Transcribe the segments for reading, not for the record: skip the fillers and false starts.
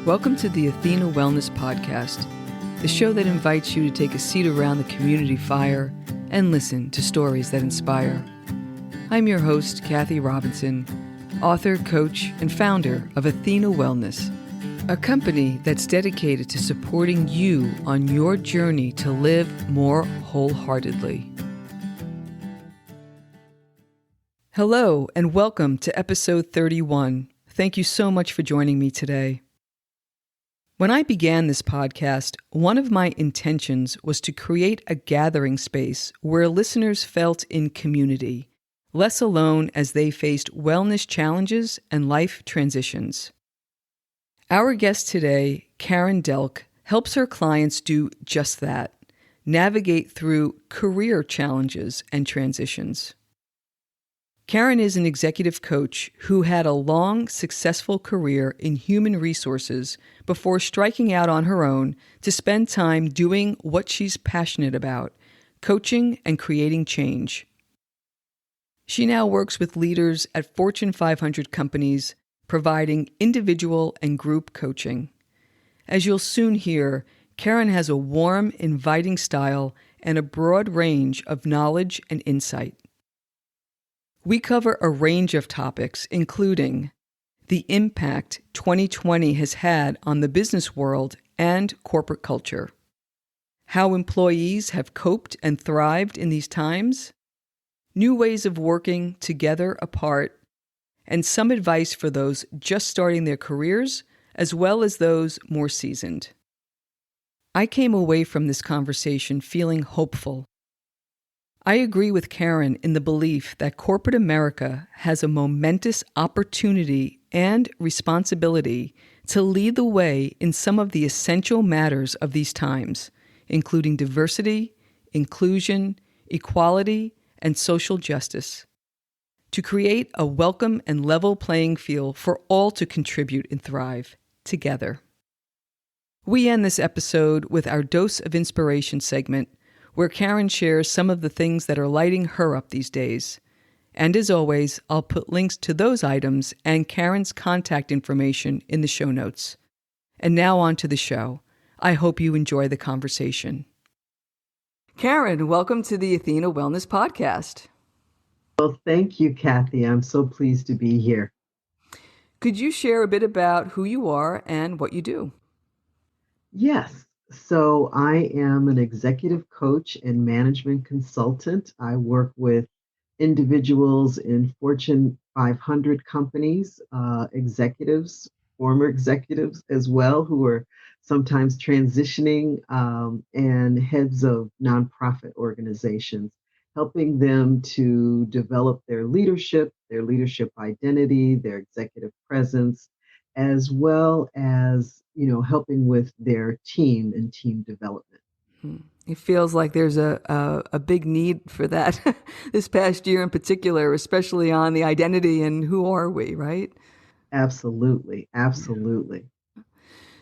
Welcome to the Athena Wellness Podcast, the show that invites you to take a seat around the community fire and listen to stories that inspire. I'm your host, Kathy Robinson, author, coach, and founder of Athena Wellness, a company that's dedicated to supporting you on your journey to live more wholeheartedly. Hello, and welcome to episode 31. Thank you so much for joining me today. When I began this podcast, one of my intentions was to create a gathering space where listeners felt in community, less alone as they faced wellness challenges and life transitions. Our guest today, Karen Delk, helps her clients do just that, navigate through career challenges and transitions. Karen is an executive coach who had a long, successful career in human resources before striking out on her own to spend time doing what she's passionate about, coaching and creating change. She now works with leaders at Fortune 500 companies, providing individual and group coaching. As you'll soon hear, Karen has a warm, inviting style and a broad range of knowledge and insight. We cover a range of topics, including the impact 2020 has had on the business world and corporate culture, how employees have coped and thrived in these times, new ways of working together apart, and some advice for those just starting their careers, as well as those more seasoned. I came away from this conversation feeling hopeful. I agree with Karen in the belief that corporate America has a momentous opportunity and responsibility to lead the way in some of the essential matters of these times, including diversity, inclusion, equality, and social justice, to create a welcome and level playing field for all to contribute and thrive together. We end this episode with our Dose of Inspiration segment, where Karen shares some of the things that are lighting her up these days. And as always, I'll put links to those items and Karen's contact information in the show notes. And now on to the show. I hope you enjoy the conversation. Karen, welcome to the Athena Wellness Podcast. Well, thank you, Kathy. I'm so pleased to be here. Could you share a bit about who you are and what you do? Yes. So I am an executive coach and management consultant. I work with individuals in Fortune 500 companies, executives, former executives as well, who are sometimes transitioning, and heads of nonprofit organizations, helping them to develop their leadership identity, their executive presence, as well as, helping with their team and team development. It feels like there's a big need for that this past year in particular, especially on the identity and who are we, right? Absolutely. Absolutely.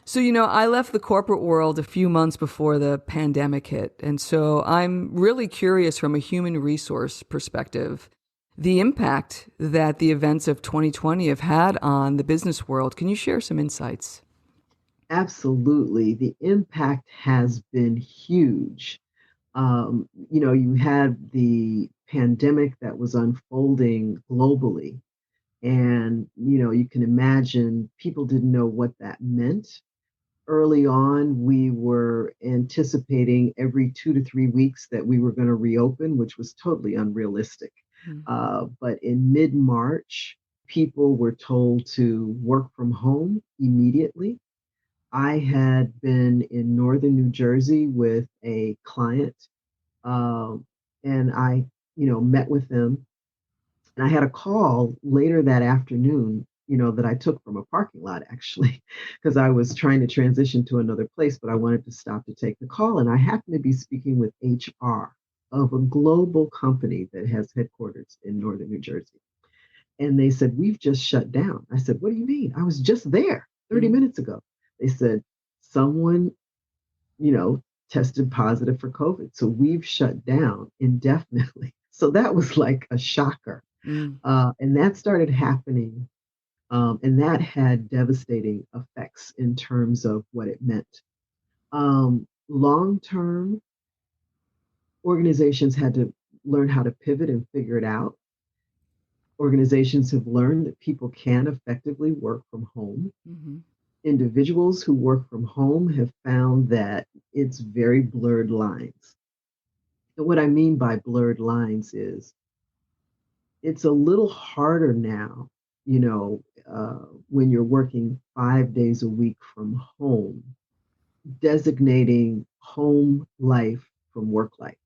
So, I left the corporate world a few months before the pandemic hit. And so I'm really curious from a human resource perspective, the impact that the events of 2020 have had on the business world. Can you share some insights? Absolutely. The impact has been huge. You had the pandemic that was unfolding globally. And, you can imagine people didn't know what that meant. Early on, we were anticipating every 2 to 3 weeks that we were going to reopen, which was totally unrealistic. But in mid-March, people were told to work from home immediately. I had been in northern New Jersey with a client, and I, met with them. And I had a call later that afternoon, that I took from a parking lot actually, because I was trying to transition to another place, but I wanted to stop to take the call. And I happened to be speaking with HR of a global company that has headquarters in northern New Jersey. And they said, "We've just shut down." I said, "What do you mean? I was just there 30 minutes ago." They said, "Someone, tested positive for COVID. So we've shut down indefinitely." So that was like a shocker. And that started happening And that had devastating effects in terms of what it meant. Long term, organizations had to learn how to pivot and figure it out. Organizations have learned that people can effectively work from home. Mm-hmm. Individuals who work from home have found that it's very blurred lines. And what I mean by blurred lines is it's a little harder now, when you're working 5 days a week from home, designating home life from work life.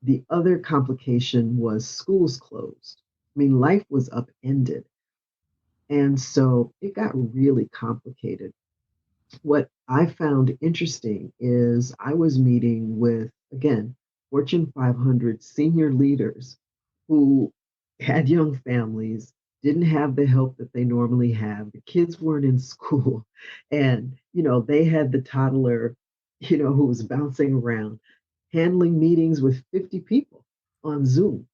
The other complication was schools closed. I mean, life was upended. And so it got really complicated. What I found interesting is I was meeting with, again, Fortune 500 senior leaders who had young families, didn't have the help that they normally have. The kids weren't in school. And, they had the toddler, who was bouncing around, handling meetings with 50 people on Zoom.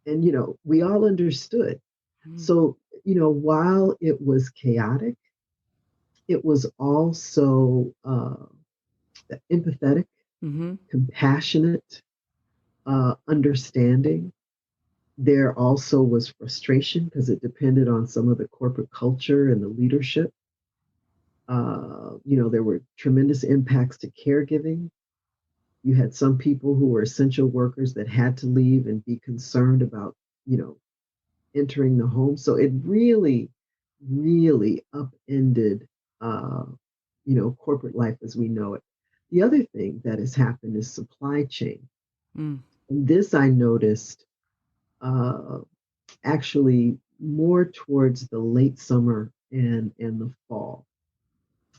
And, we all understood. So, while it was chaotic, it was also empathetic, Mm-hmm. compassionate, understanding. There also was frustration because it depended on some of the corporate culture and the leadership. There were tremendous impacts to caregiving. You had some people who were essential workers that had to leave and be concerned about, you know, entering the home. So it really, really upended, uh, corporate life as we know it. The other thing that has happened is supply chain. Mm. And this I noticed uh, actually more towards the late summer and the fall.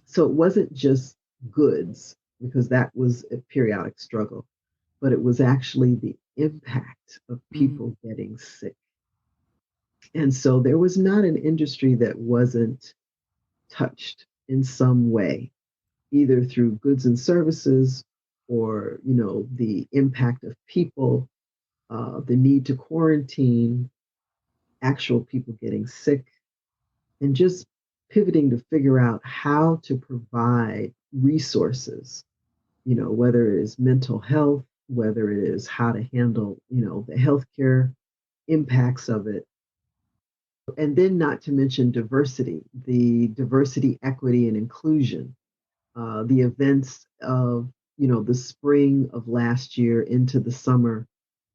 So it wasn't just goods, because that was a periodic struggle, but it was actually the impact of Mm. people getting sick. And so there was not an industry that wasn't touched in some way, either through goods and services or, the impact of people, the need to quarantine, actual people getting sick, and just pivoting to figure out how to provide resources, whether it is mental health, whether it is how to handle, the healthcare impacts of it. And then, not to mention diversity, the diversity, equity, and inclusion, the events of, the spring of last year into the summer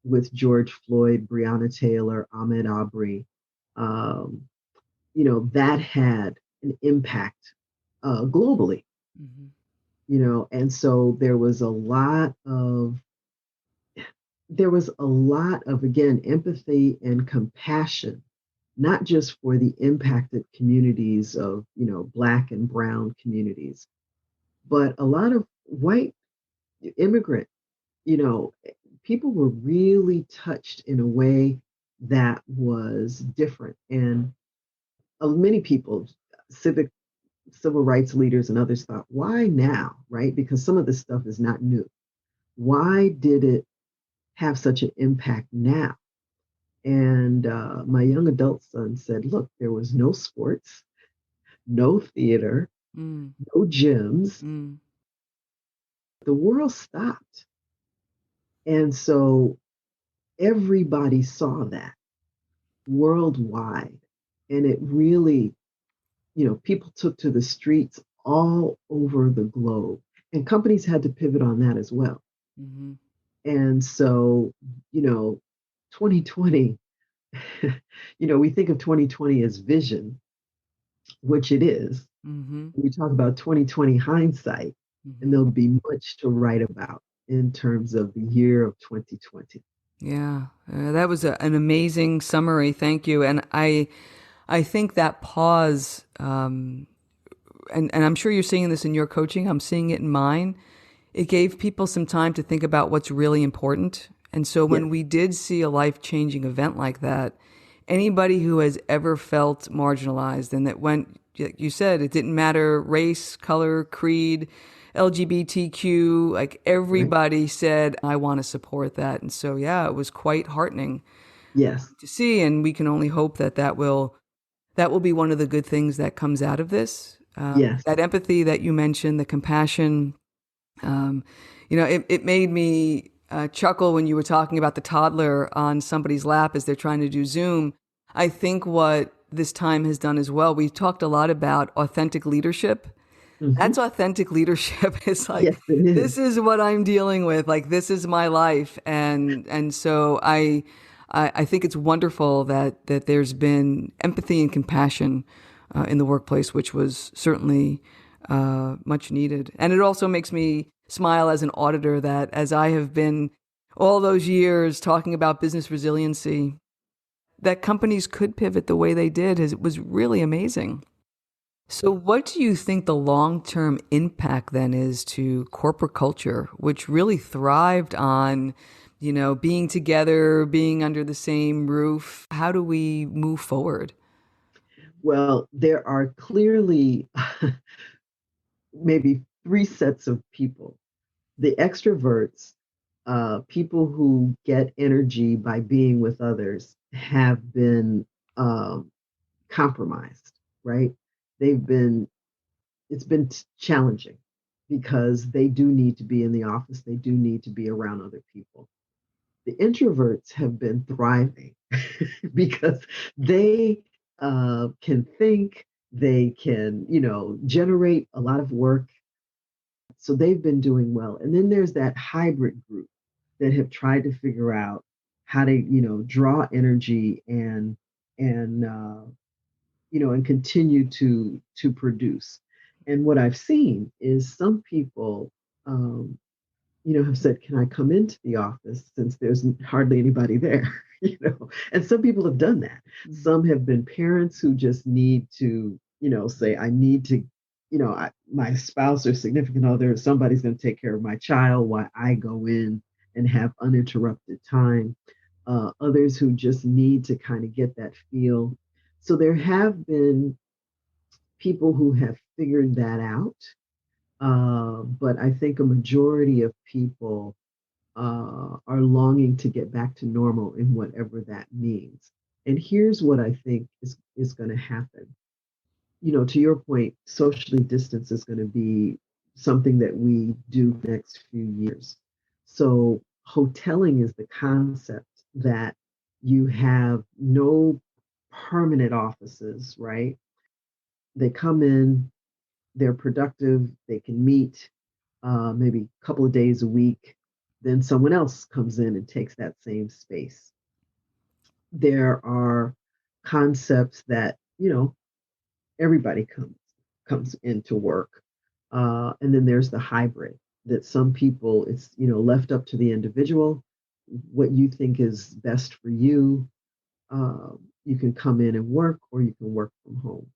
with George Floyd, Breonna Taylor, Ahmaud Arbery, um, that had an impact globally, Mm-hmm. and so there was a lot of, again, empathy and compassion, not just for the impacted communities of, Black and Brown communities, but a lot of white immigrant, you know, people were really touched in a way that was different. And many people, civic, civil rights leaders, and others thought, why now, right? Because some of this stuff is not new. Why did it have such an impact now? And my young adult son said, look, there was no sports, no theater, Mm. no gyms. Mm. The world stopped. And so everybody saw that worldwide. And it really, people took to the streets all over the globe. And companies had to pivot on that as well. Mm-hmm. And so, you know, 2020, we think of 2020 as vision, which it is. Mm-hmm. We talk about 2020 hindsight, and Mm-hmm. there'll be much to write about in terms of the year of 2020. Yeah, that was an amazing summary. Thank you. And I think that pause, and I'm sure you're seeing this in your coaching. I'm seeing it in mine. It gave people some time to think about what's really important. And so when Yes, we did see a life-changing event like that, anybody who has ever felt marginalized and that went, like you said, it didn't matter race, color, creed, LGBTQ, like right. everybody said, I want to support that. And so, yeah, it was quite heartening Yes, to see. And we can only hope that that will be one of the good things that comes out of this. Yes. That empathy that you mentioned, the compassion. Um, it made me chuckle when you were talking about the toddler on somebody's lap as they're trying to do Zoom. I think what this time has done as well, we've talked a lot about authentic leadership. Hmm. That's authentic leadership. It's like, Yes, it this is. is what I'm dealing with. Like, this is my life. And so I think it's wonderful that there's been empathy and compassion in the workplace, which was certainly much needed. And it also makes me smile as an auditor that as I have been all those years talking about business resiliency, that companies could pivot the way they did is it was really amazing. So, what do you think the long term impact then is to corporate culture, which really thrived on, being together, being under the same roof? How do we move forward? Well, there are clearly maybe three sets of people: the extroverts, people who get energy by being with others, have been um, compromised, right? They've been, it's been challenging because they do need to be in the office, they do need to be around other people. The introverts have been thriving because they can think, they can, generate a lot of work. So they've been doing well. And then there's that hybrid group that have tried to figure out how to, draw energy and continue to produce. And what I've seen is some people um, have said, "Can I come into the office since there's hardly anybody there?" And some people have done that. Some have been parents who just need to, say, "I need to, my spouse or significant other, somebody's going to take care of my child while I go in and have uninterrupted time." Others who just need to kind of get that feel. So there have been people who have figured that out. But I think a majority of people are longing to get back to normal in whatever that means. And here's what I think is going to happen. To your point, socially distance is going to be something that we do the next few years. So hoteling is the concept that you have no permanent offices, right? They come in, they're productive, they can meet maybe a couple of days a week. Then someone else comes in and takes that same space. There are concepts that, everybody comes into work. And then there's the hybrid that some people, it's, left up to the individual, what you think is best for you. You can come in and work, or you can work from home.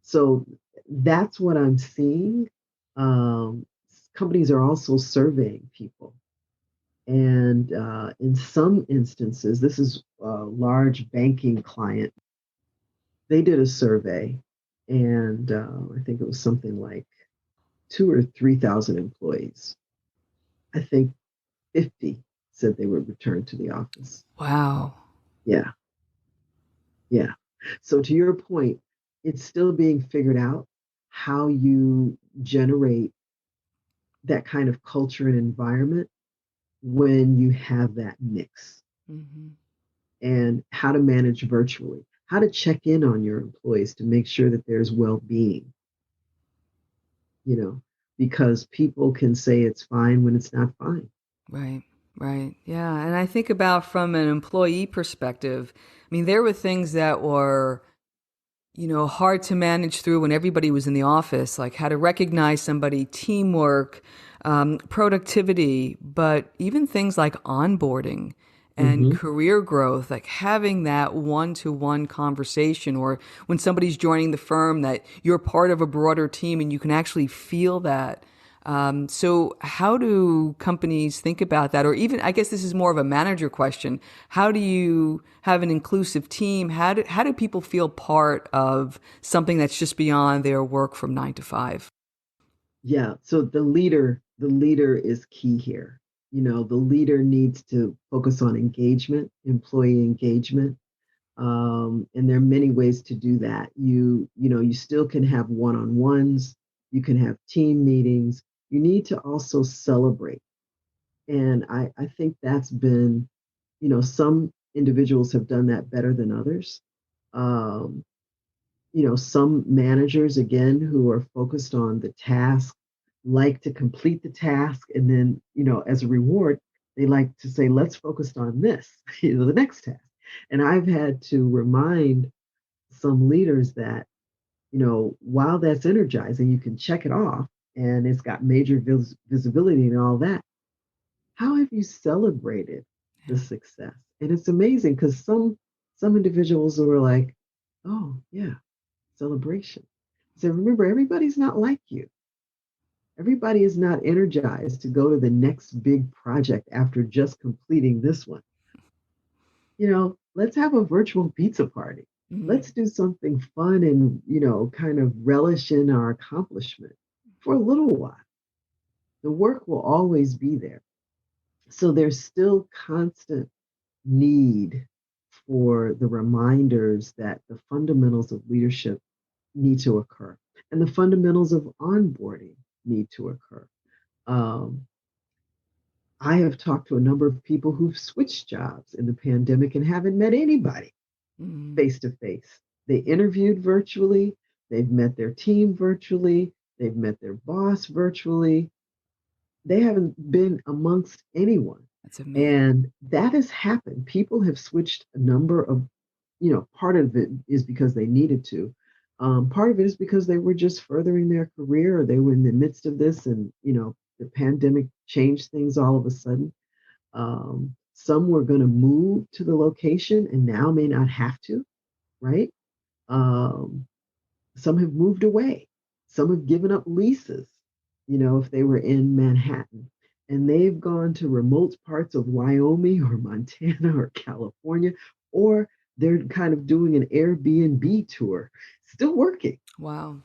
So that's what I'm seeing. Um, Companies are also surveying people. And in some instances, this is a large banking client. They did a survey, and I think it was something like 2 or 3 thousand employees. I think 50 said they would return to the office. Wow. Yeah, yeah. So to your point, it's still being figured out how you generate that kind of culture and environment when you have that mix, Hmm. and how to manage virtually, how to check in on your employees to make sure that there's well-being, you know, because people can say it's fine when it's not fine. Right, right. Yeah. And I think about from an employee perspective, I mean, there were things that were hard to manage through when everybody was in the office, like how to recognize somebody, teamwork, productivity, but even things like onboarding and Hmm. career growth, like having that one to one conversation, or when somebody's joining the firm, that you're part of a broader team and you can actually feel that. So, how do companies think about that? Or even, I guess this is more of a manager question. How do you have an inclusive team? How do people feel part of something that's just beyond their work from 9 to 5? Yeah. So the leader is key here. The leader needs to focus on engagement, employee engagement. And there are many ways to do that. You still can have one-on-ones, you can have team meetings. You need to also celebrate. And I think that's been, some individuals have done that better than others. Um, some managers, again, who are focused on the task, like to complete the task. And then, as a reward, they like to say, let's focus on this, the next task. And I've had to remind some leaders that, while that's energizing, you can check it off and it's got major visibility and all that. How have you celebrated the Yeah. success? And it's amazing because some individuals were like, oh yeah, celebration. So remember, everybody's not like you. Everybody is not energized to go to the next big project after just completing this one. Let's have a virtual pizza party. Mm-hmm. Let's do something fun and, kind of relish in our accomplishment for a little while. The work will always be there. So there's still constant need for the reminders that the fundamentals of leadership need to occur and the fundamentals of onboarding need to occur. Um, I have talked to a number of people who've switched jobs in the pandemic and haven't met anybody Mm-hmm. face to face. They interviewed virtually, they've met their team virtually, they've met their boss virtually. They haven't been amongst anyone. That's amazing. And that has happened. People have switched a number of, part of it is because they needed to. Part of it is because they were just furthering their career or they were in the midst of this and, the pandemic changed things all of a sudden. Some were going to move to the location and now may not have to, right? Um, some have moved away. Some have given up leases, if they were in Manhattan. And they've gone to remote parts of Wyoming or Montana or California, or they're kind of doing an Airbnb tour, still working. Wow.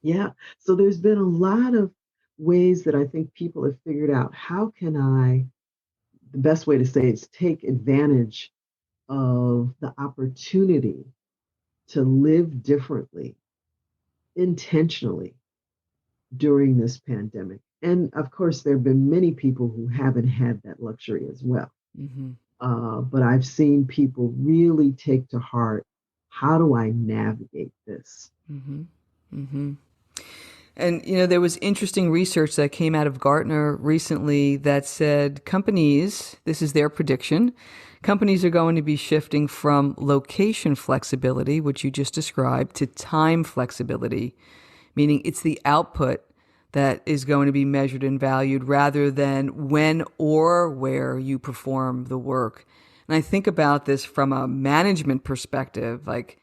Yeah. So there's been a lot of ways that I think people have figured out how can the best way to say it is take advantage of the opportunity to live differently intentionally during this pandemic. And of course, there have been many people who haven't had that luxury as well. Mm-hmm. But I've seen people really take to heart, how do I navigate this? Mm-hmm. Mm-hmm. And there was interesting research that came out of Gartner recently that said companies, this is their prediction, companies are going to be shifting from location flexibility, which you just described, to time flexibility, meaning it's the output that is going to be measured and valued rather than when or where you perform the work. And I think about this from a management perspective, like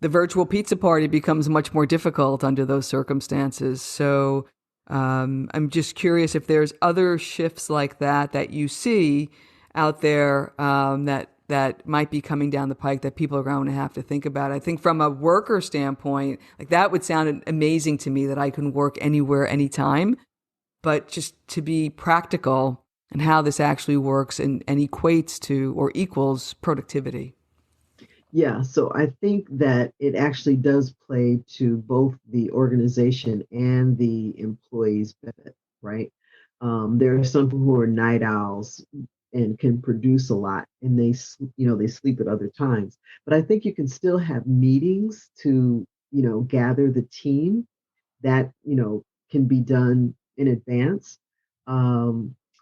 the virtual pizza party becomes much more difficult under those circumstances. So I'm just curious if there's other shifts like that you see out there that might be coming down the pike that people are going to have to think about. I think from a worker standpoint, like that would sound amazing to me that I can work anywhere, anytime. But just to be practical and how this actually works and equates to or equals productivity. Yeah, so I think that it actually does play to both the organization and the employees' benefit, right? There are some people who are night owls and can produce a lot, and they sleep at other times. But I think you can still have meetings to, gather the team that can be done in advance.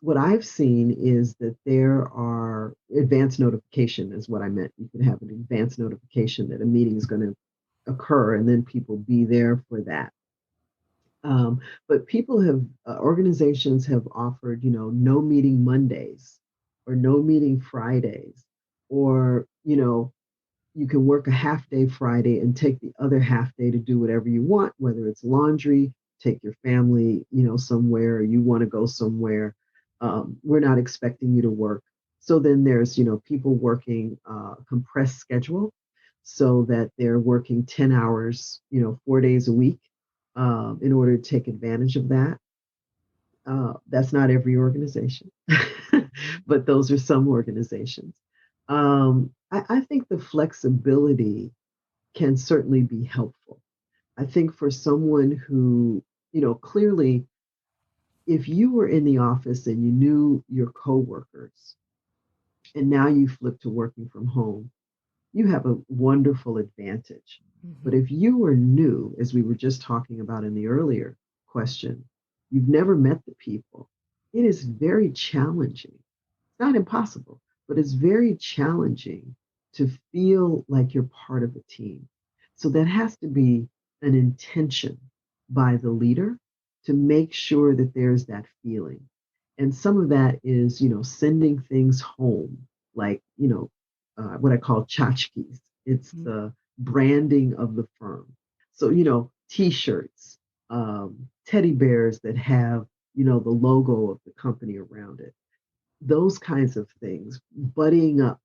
What I've seen is that there are advance notification is what I meant. You can have an advance notification that a meeting is going to occur, and then people be there for that. But people have organizations have offered, no meeting Mondays or no meeting Fridays, or you can work a half day Friday and take the other half day to do whatever you want, whether it's laundry, take your family, somewhere, you want to go somewhere. We're not expecting you to work. So then there's, people working compressed schedule so that they're working 10 hours, 4 days a week in order to take advantage of that. That's not every organization, Mhm. but those are some organizations. I think the flexibility can certainly be helpful. I think for someone who, clearly, if you were in the office and you knew your coworkers and now you flip to working from home, you have a wonderful advantage. But Mm-hmm. if you are new, as we were just talking about in the earlier question, you've never met the people, it is very challenging. It's not impossible, but it's very challenging to feel like you're part of a team. So that has to be an intention by the leader to make sure that there's that feeling. And some of that is, sending things home, like, what I call tchotchkes. It's the branding of the firm. So, t-shirts, teddy bears that have, the logo of the company around it, those kinds of things, buddying up,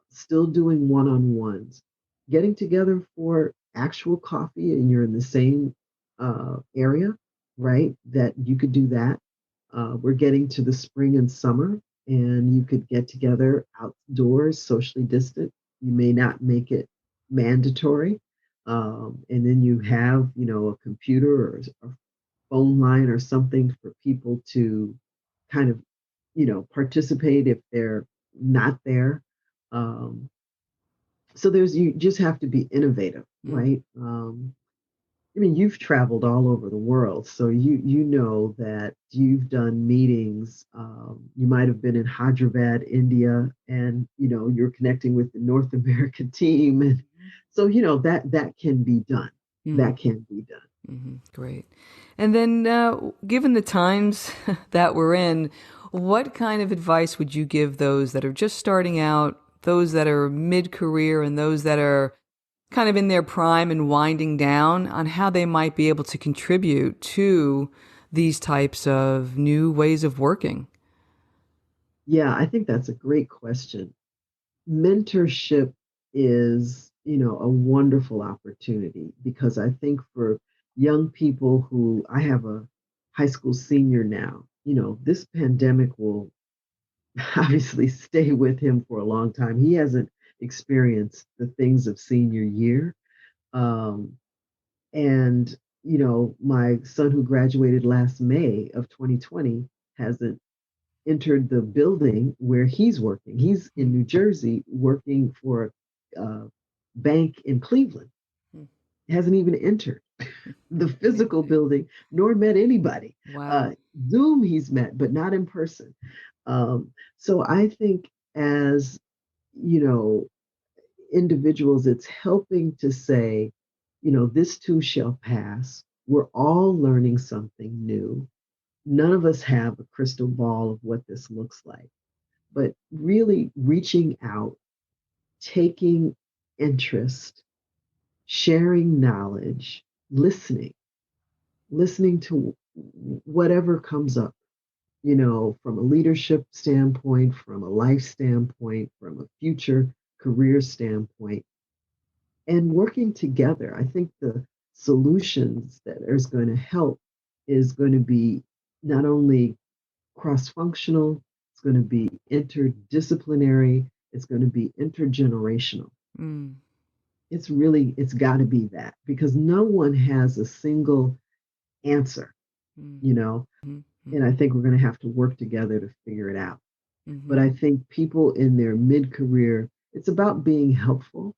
still doing one-on-ones, getting together for actual coffee, and you're in the same area, right? That you could do that. We're getting to the spring and summer, and you could get together outdoors, socially distant. You may not make it mandatory. And then you have, a computer or a phone line or something for people to kind of, participate if they're not there. Um, so you just have to be innovative, Mm. right? I mean, you've traveled all over the world, so you know that you've done meetings. You might have been in Hyderabad, India, and you're connecting with the North American team, and so that can be done. Mm. That can be done. Mm-hmm. Great. And then, given the times that we're in, what kind of advice would you give those that are just starting out, those that are mid career, and those that are kind of in their prime and winding down on how they might be able to contribute to these types of new ways of working? Yeah, I think that's a great question. Mentorship is, a wonderful opportunity because I think for young people who I have a high school senior now, this pandemic will obviously stay with him for a long time. He hasn't experienced the things of senior year. Um, and, my son who graduated last May of 2020 hasn't entered the building where he's working. He's in New Jersey working for a bank in Cleveland. He hasn't even entered the physical building nor met anybody. Wow. Uh, Zoom he's met, but not in person. So I think as you know individuals, it's helping to say, this too shall pass. We're all learning something new. None of us have a crystal ball of what this looks like, but really reaching out, taking interest, sharing knowledge, listening to whatever comes up, from a leadership standpoint, from a life standpoint, from a future career standpoint, and working together. I think the solutions that is going to help is going to be not only cross functional, it's going to be interdisciplinary, it's going to be intergenerational. Mm. It's got to be that because no one has a single answer, Mm. you know, and I Mm-hmm. think we're going to have to work together to figure it out. But Mm-hmm. I think people in their mid career, it's about being helpful,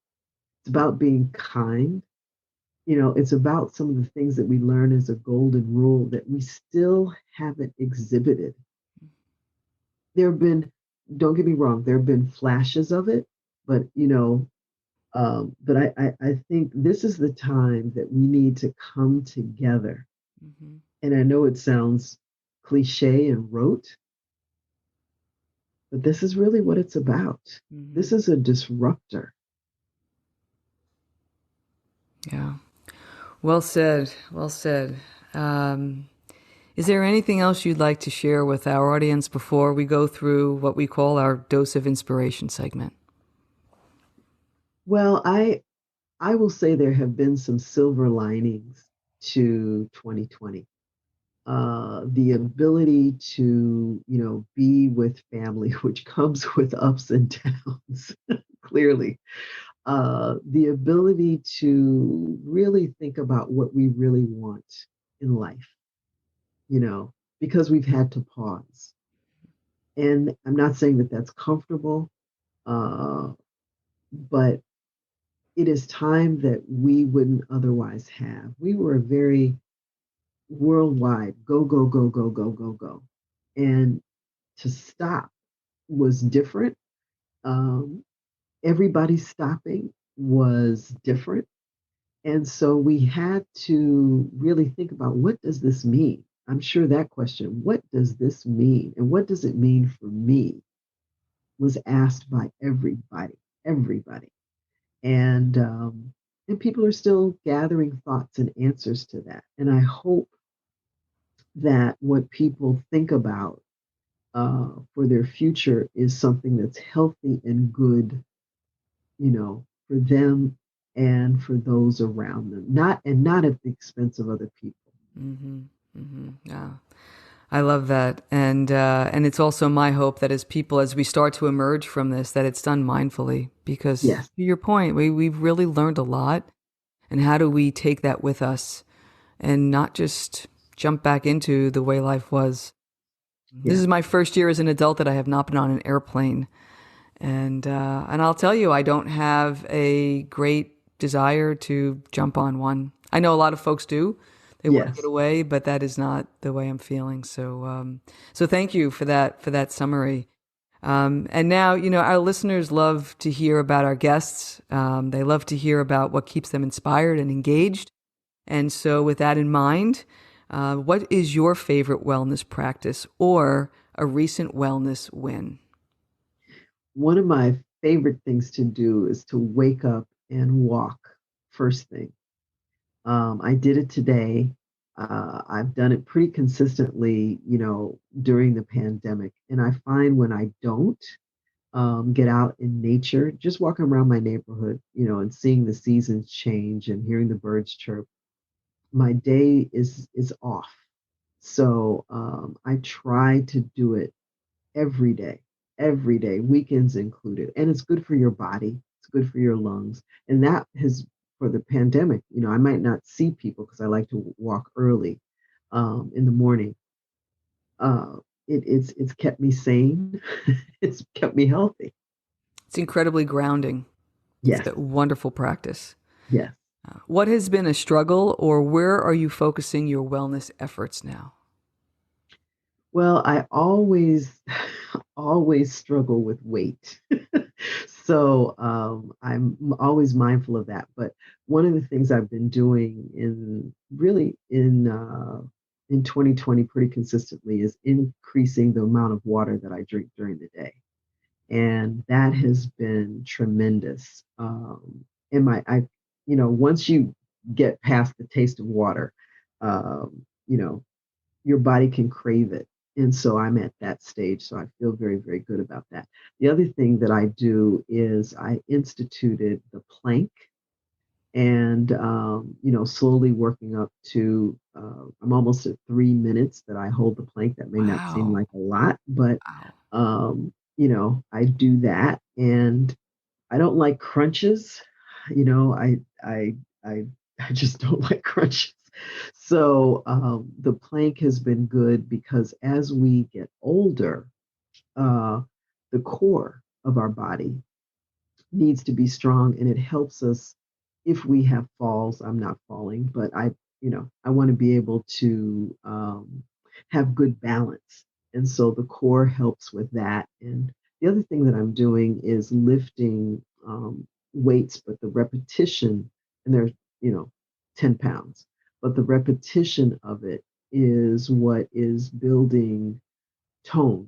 it's about being kind. It's about some of the things that we learn as a golden rule that we still haven't exhibited. There have been, don't get me wrong, there have been flashes of it, but but I think this is the time that we need to come together. Mm-hmm. And I know it sounds cliche and rote, but this is really what it's about. Mm-hmm. This is a disruptor. Yeah. Well said. Well said. Um, is there anything else you'd like to share with our audience before we go through what we call our dose of inspiration segment? Well, I will say there have been some silver linings to 2020. the ability to, be with family, which comes with ups and downs, clearly. The ability to really think about what we really want in life, you know, because we've had to pause. And I'm not saying that that's comfortable, uh, but it is time that we wouldn't otherwise have. We were a very worldwide go, go, go, go, go, go, go. And to stop was different. Um, Everybody stopping was different. And so we had to really think about, what does this mean? I'm sure that question, what does this mean? And what does it mean for me, was asked by everybody, everybody. And people are still gathering thoughts and answers to that. And I hope that what people think about for their future is something that's healthy and good, for them and for those around them, not at the expense of other people. Mm-hmm. Mm-hmm. Yeah. I love that, and it's also my hope that as people, as we start to emerge from this, that it's done mindfully. Because Yes, to your point, we've really learned a lot, and how do we take that with us and not just jump back into the way life was? This yeah, is my first year as an adult that I have not been on an airplane, and I'll tell you, I don't have a great desire to jump on one. I know a lot of folks do. They want to get yes. away, but that is not the way I'm feeling. So thank you for that summary. And now, our listeners love to hear about our guests. They love to hear about what keeps them inspired and engaged. And so, with that in mind, what is your favorite wellness practice or a recent wellness win? One of my favorite things to do is to wake up and walk first thing. I did it today. I've done it pretty consistently, during the pandemic. And I find when I don't get out in nature, just walking around my neighborhood, and seeing the seasons change and hearing the birds chirp, my day is off. So I try to do it every day, weekends included. And it's good for your body, it's good for your lungs. And that has, for the pandemic, I might not see people because I like to walk early in the morning. Uh, it's kept me sane, it's kept me healthy. It's incredibly grounding. It's Yes, a wonderful practice. yes. What has been a struggle, or where are you focusing your wellness efforts now? Well, I always, always struggle with weight. So I'm always mindful of that. But one of the things I've been doing in 2020 pretty consistently is increasing the amount of water that I drink during the day, and that has been tremendous. And once you get past the taste of water, you know, your body can crave it. And so I'm at that stage. So I feel very, very good about that. The other thing that I do is I instituted the plank, and, slowly working up to, I'm almost at 3 minutes that I hold the plank. That may not seem Wow. like a lot, but, Wow. I do that. And I don't like crunches. You know, I, I just don't like crunches. So the plank has been good because as we get older, uh, the core of our body needs to be strong, and it helps us if we have falls. I'm not falling, but I want to be able to have good balance. And so the core helps with that. And the other thing that I'm doing is lifting weights, but the repetition, and they're, you know, 10 pounds, but the repetition of it is what is building tone,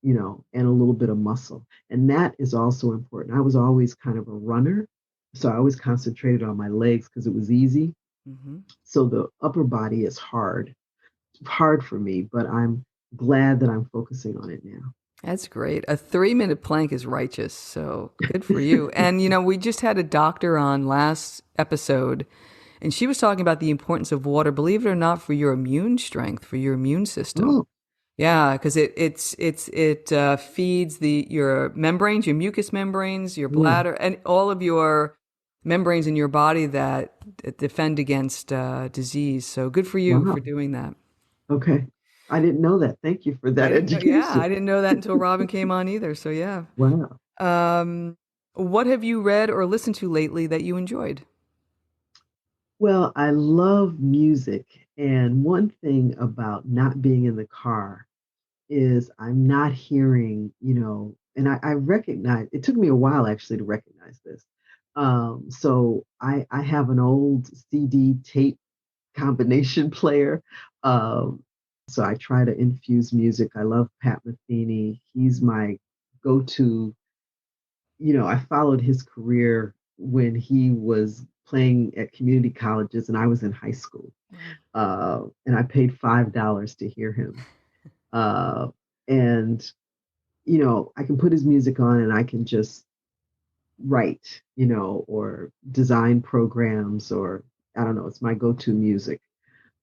and a little bit of muscle. And that is also important. I was always kind of a runner, so I always concentrated on my legs because it was easy. Hmm. So the upper body is hard for me, but I'm glad that I'm focusing on it now. That's great. A 3 minute plank is righteous. So good for you. And, we just had a doctor on last episode, And she was talking about the importance of water, believe it or not, for your immune strength, for your immune system. Oh, Yeah, because it feeds your membranes, your mucous membranes, your yeah. bladder, and all of your membranes in your body that defend against disease. So good for you for Wow. doing that. Okay. I didn't know that. Thank you for I that didn't know. Yeah, education. I didn't know that until Robin came on either. So yeah. Wow. Um, what have you read or listened to lately that you enjoyed? Well, I love music. And one thing about not being in the car is I'm not hearing, and I recognize it took me a while actually to recognize this. So I have an old CD tape combination player. Um, so I try to infuse music. I love Pat Metheny. He's my go-to. I followed his career when he was playing at community colleges and I was in high school. Wow. And I paid $5 to hear him. Uh, and I can put his music on and I can just write, or design programs or I don't know, it's my go-to music.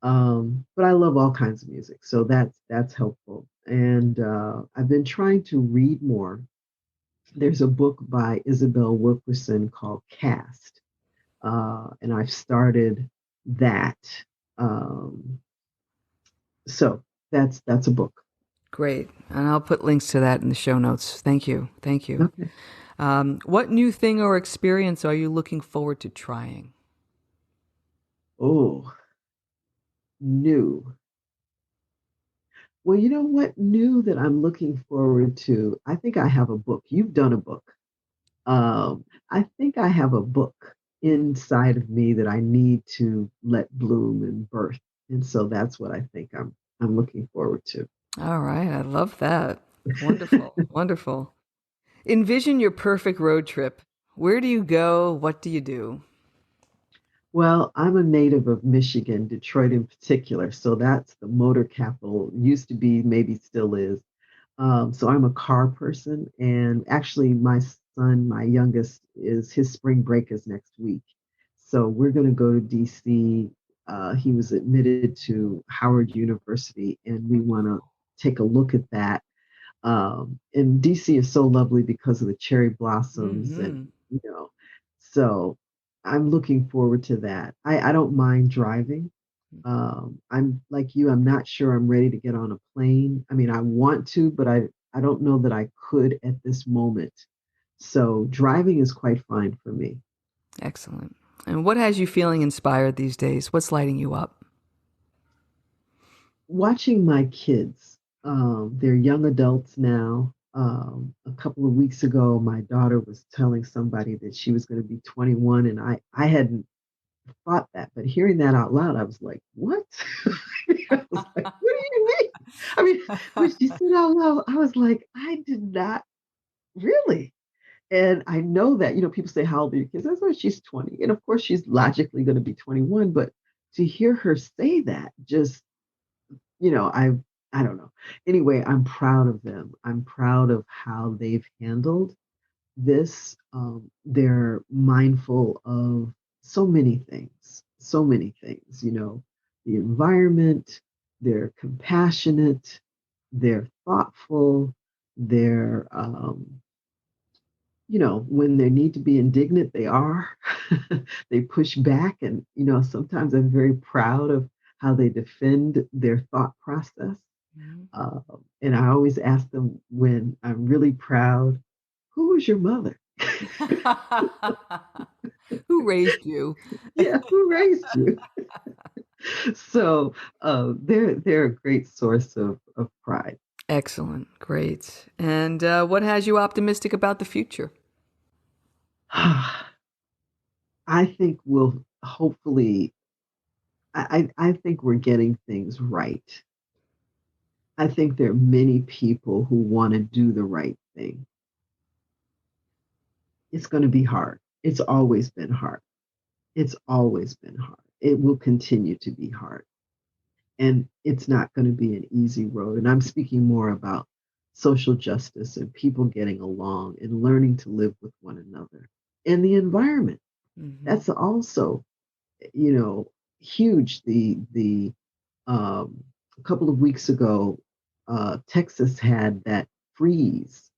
But I love all kinds of music, so that's helpful. And I've been trying to read more. There's a book by Isabel Wilkerson called Cast, and I've started that. Um, so that's a book. Great. And I'll put links to that in the show notes. Thank you. Thank you. Okay. What new thing or experience are you looking forward to trying? Oh, new. Well, you know what new that I'm looking forward to? I think I have a book. You've done a book. I think I have a book inside of me that I need to let bloom and birth. And so that's what I think I'm looking forward to. All right. I love that. Wonderful. Wonderful. Envision your perfect road trip. Where do you go? What do you do? Well, I'm a native of Michigan, Detroit in particular. So that's the motor capital, used to be, maybe still is. So I'm a car person, and actually, my son, my youngest, is his spring break is next week. So we're going to go to DC. He was admitted to Howard University, and we want to take a look at that. And DC is so lovely because of the cherry blossoms, and Mm-hmm. you know, so I'm looking forward to that. I don't mind driving. I'm like you, I'm not sure I'm ready to get on a plane. I mean, I want to, but I don't know that I could at this moment. So driving is quite fine for me. Excellent. And what has you feeling inspired these days? What's lighting you up? Watching my kids, they're young adults now. A couple of weeks ago, my daughter was telling somebody that she was going to be 21, and I hadn't thought that, but hearing that out loud, I was like, "What?" I was like, "What do you mean?" I mean, when she said out loud, I was like, "I did not really." And I know that, people say, "How old are your kids?" That's why she's 20. And of course, she's logically going to be 21. But to hear her say that, just, you know, I, I don't know. Anyway, I'm proud of them. I'm proud of how they've handled this. They're mindful of so many things, the environment, they're compassionate, they're thoughtful, they're, when they need to be indignant, they are. They push back. And, sometimes I'm very proud of how they defend their thought process. Mhm. And I always ask them when I'm really proud, who was your mother? Who raised you? Yeah, who raised you? So they're a great source of pride. Excellent. Great. And what has you optimistic about the future? I think we'll hopefully. I think we're getting things right. I think there are many people who want to do the right thing. It's going to be hard. It's always been hard. It's always been hard. It will continue to be hard. And it's not going to be an easy road. And I'm speaking more about social justice and people getting along and learning to live with one another and the environment. Hmm. That's also you know, huge. The A couple of weeks ago, Texas had that freeze.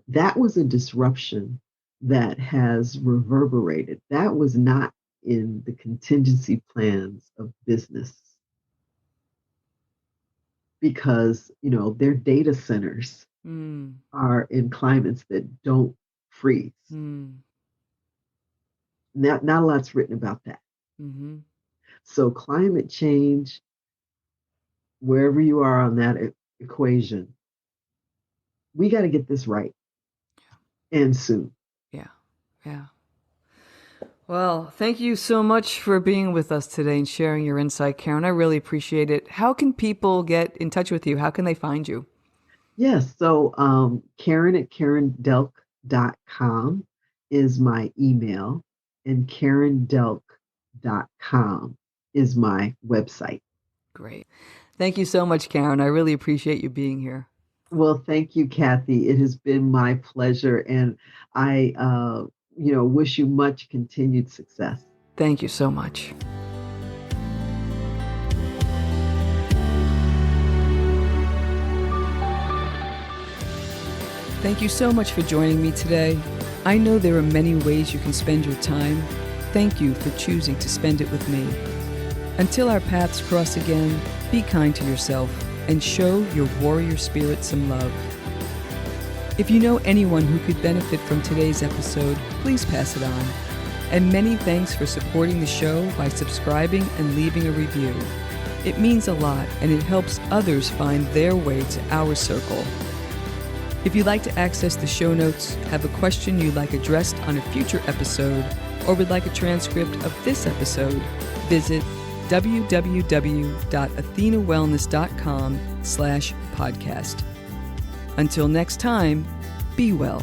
That was a disruption that has reverberated. That was not in the contingency plans of business because, their data centers Mm. are in climates that don't freeze. Mm. Not a lot's written about that. Mm-hmm. So climate change, wherever you are on that equation, we got to get this right and soon. Yeah. Yeah. Well, thank you so much for being with us today and sharing your insight, Karen. I really appreciate it. How can people get in touch with you? How can they find you? Yes. So Karen at KarenDelk.com is my email, and KarenDelk.com is my website. Great. Thank you so much, Karen. I really appreciate you being here. Well, thank you, Kathy. It has been my pleasure, and I, wish you much continued success. Thank you so much. Thank you so much for joining me today. I know there are many ways you can spend your time. Thank you for choosing to spend it with me. Until our paths cross again, be kind to yourself and show your warrior spirit some love. If you know anyone who could benefit from today's episode, please pass it on. And many thanks for supporting the show by subscribing and leaving a review. It means a lot, and it helps others find their way to our circle. If you'd like to access the show notes, have a question you'd like addressed on a future episode, or would like a transcript of this episode, visit www.athenawellness.com/podcast. Until next time, be well.